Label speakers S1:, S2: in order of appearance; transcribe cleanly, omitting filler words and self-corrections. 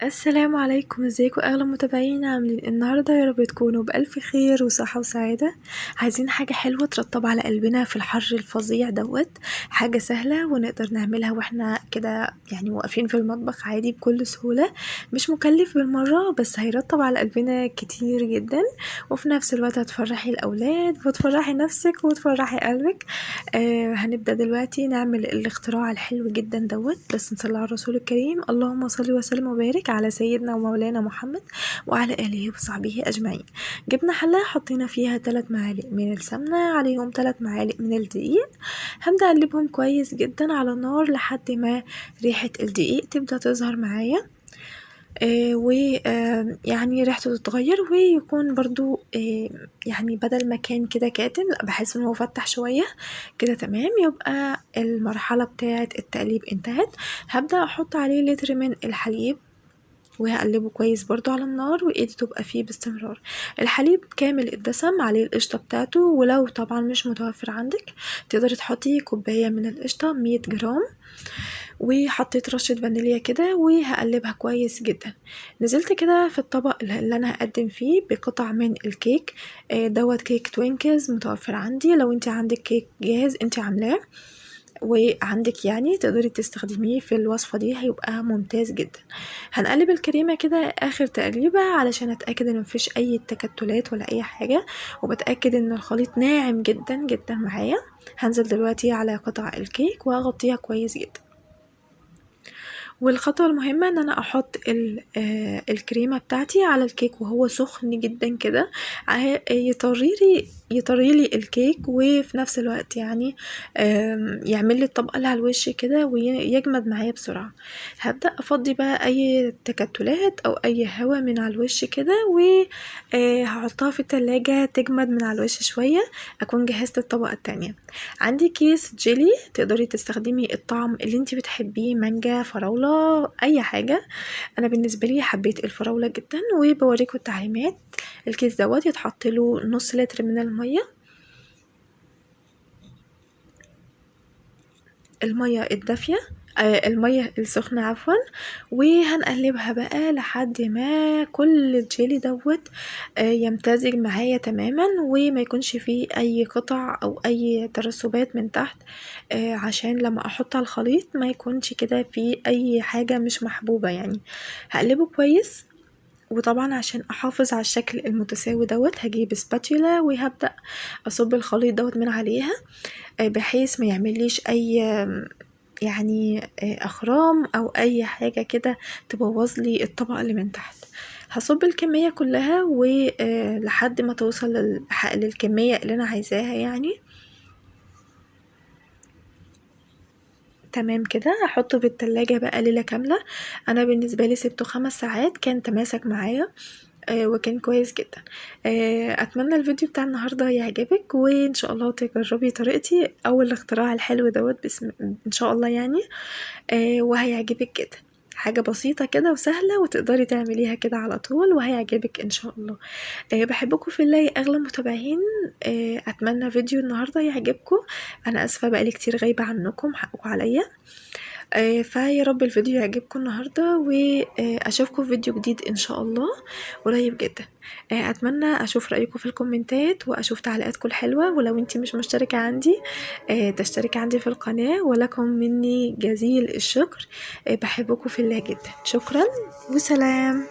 S1: السلام عليكم، ازيكم اغلى متابعين؟ عاملين النهارده؟ يا رب تكونوا بألف خير وصحة وسعادة. عايزين حاجة حلوة ترطب على قلبنا في الحر الفظيع دوت. حاجة سهلة ونقدر نعملها واحنا كده يعني واقفين في المطبخ عادي بكل سهولة. مش مكلف بالمرة، بس هيرطب على قلبنا كتير جدا، وفي نفس الوقت هتفرحي الأولاد وتفرحي نفسك وتفرحي قلبك. هنبدأ دلوقتي نعمل الاختراع الحلو جدا دوت. بس نصلي على الرسول الكريم، اللهم صل وسلم وبارك على سيدنا ومولانا محمد وعلى آله وصحبه أجمعين. جبنا حلة حطينا فيها 3 معالق من السمنة، عليهم 3 معالق من الدقيق. هبدأ أقلبهم كويس جدا على النار لحد ما ريحة الدقيق تبدأ تظهر معايا، ويعني ريحته تتغير ويكون برضو يعني بدل ما كان كده كاتم، لا بحس ان هو فتح شوية كده. تمام، يبقى المرحلة بتاعة التقليب انتهت. هبدأ احط عليه لتر من الحليب وهقلبه كويس برضو على النار، وايدي تبقى فيه باستمرار. الحليب كامل الدسم، عليه القشطة بتاعته، ولو طبعا مش متوفر عندك تقدري تحطي كوباية من القشطة 100 جرام. وحطيت رشة فانيليا كده وهقلبها كويس جدا. نزلت كده في الطبق اللي انا هقدم فيه بقطع من الكيك. دوت كيك توينكز متوفر عندي. لو انت عندك كيك جاهز انت عاملاه وعندك يعني تقدري تستخدميه في الوصفة دي، هيبقى ممتاز جدا. هنقلب الكريمة كده اخر تقليبة علشان اتأكد ان مفيش اي تكتلات ولا اي حاجة، وبتأكد ان الخليط ناعم جدا جدا معايا. هنزل دلوقتي على قطع الكيك وهغطيها كويس جدا. والخطوة المهمة ان انا احط الكريمة بتاعتي على الكيك وهو سخن جدا كده، يطريلي الكيك، وفي نفس الوقت يعني يعمل لي الطبقة اللي على الوش كده ويجمد معايا بسرعة. هبدأ افضي بقى اي تكتلات او اي هوا من على الوش كده، وهحطها في التلاجة تجمد من على الوش شوية، اكون جهزت الطبقة التانية. عندي كيس جيلي تقدري تستخدمي الطعم اللي انتي بتحبيه، مانجا، فراولة، اي حاجة. انا بالنسبة لي حبيت الفراولة جدا، وبوريكم التعليمات. الكيس دوت يتحط له نص لتر من المية الدافية، المية السخنة عفوا. وهنقلبها بقى لحد ما كل الجيلي دوت يمتزج معايا تماما، وما يكونش فيه اي قطع او اي ترسبات من تحت، عشان لما احط على الخليط ما يكونش كده فيه اي حاجة مش محبوبة يعني. هقلبه كويس، وطبعا عشان احافظ على الشكل المتساوي دوت هجيب سباتولا وهبدأ اصب الخليط دوت من عليها، بحيث ما يعمليش اي يعني اخرام او اي حاجة كده تبوظ لي الطبقة اللي من تحت. هصب الكمية كلها ولحد ما توصل للكمية اللي انا عايزاها يعني. تمام كده، هحطه في التلاجة بقى ليلة كاملة. انا بالنسبة لي سبته 5 ساعات، كان تماسك معايا وكان كويس جدا. اتمنى الفيديو بتاع النهارده يعجبك، وان شاء الله تجربي طريقتي او الاختراع الحلو دوت باسم ان شاء الله يعني. وهيعجبك جدا. حاجة بسيطة كده وسهلة وتقدري تعمليها كده على طول وهيعجبك ان شاء الله. بحبكم في الله يا اغلى متابعين. اتمنى فيديو النهارده يعجبكم. انا اسفة بقالي كتير غايبة عنكم، حقكم عليا. فيا رب الفيديو يعجبكم النهاردة، واشوفكم في فيديو جديد ان شاء الله قريب جدا. اتمنى اشوف رايكم في الكومنتات واشوف تعليقاتكم الحلوه. ولو انتي مش مشتركه عندي تشتركي عندي في القناه، ولكم مني جزيل الشكر. بحبكم في الله جدا. شكرا وسلام.